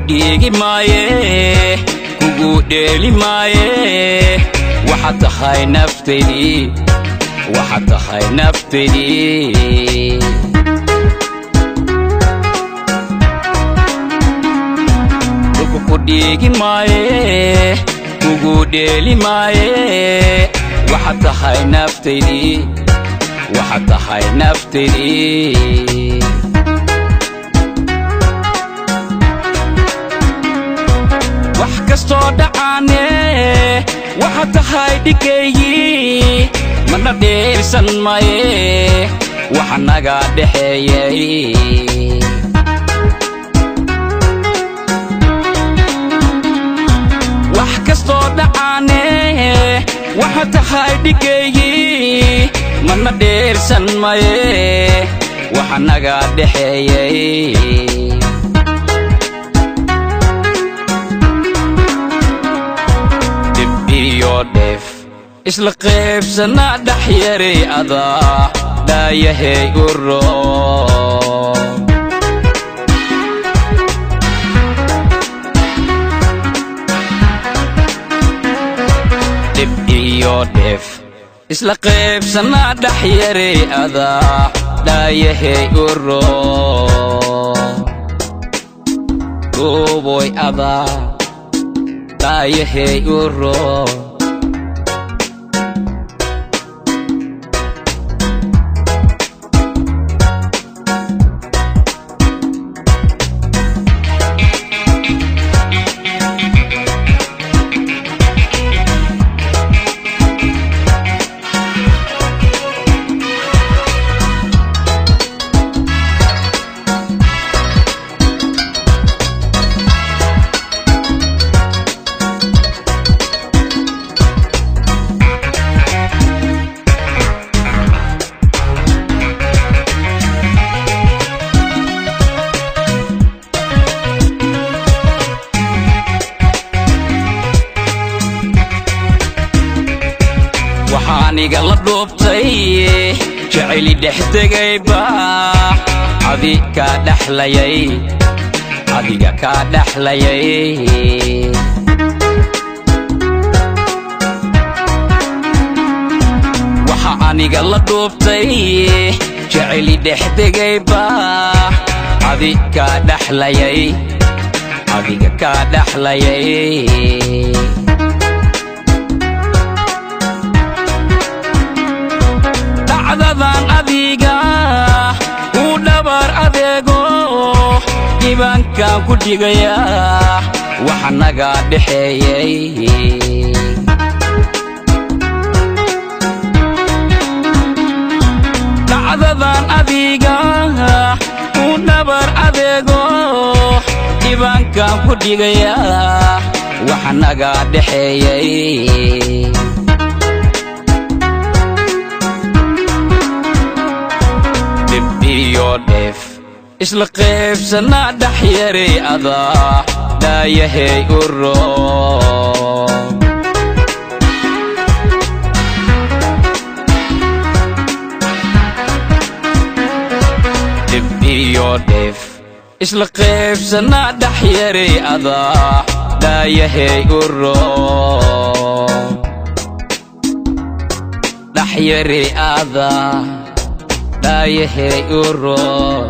dhiigi maaye kugu dheeli maaye waxaad tahay naftaydii waxaad tahay naftaydii ku dhiigi maaye kugu dheeli maaye waxaad tahay naftaydii waxaad tahay naftaydii wax kastoo dhacaane waxaad tahay dhikaygii mana dheersan maaye waxa naga dhexeeyay wax kastoo dhacaane waxaad tahay dhikaygii mana dheersan maaye waxa naga dhexeeyay dhib iyo dheef isla qaybsana dhex yaray adaa dhaayahay u roon dhib iyo dheef isla qaybsana dhex yaray adaa dhaayahay u roon duuboy adaa dhaayahay u roon waxaaniga la dhuubtay jacayli dhex tegayba adiga kaa dhexlayay waxa aniga la dhuubtay jacayli dhex tegayba adiga kaa dhexlayay dhacdadan adiga u dhabar adeego diibaankaan ku dhigaya waxa naga dhexeeyay dhacdadan adiga u dhabar adeego diibaankaan ku dhigaya waxa naga dhexeeyay iyo dheef isla qaybsana dhex yaray adaa dhaayahay u roon dhib iyo dheef isla qaybsana dhex yaray adaa dhaayahay u roon dhex yaray adaa dhaayahay u roon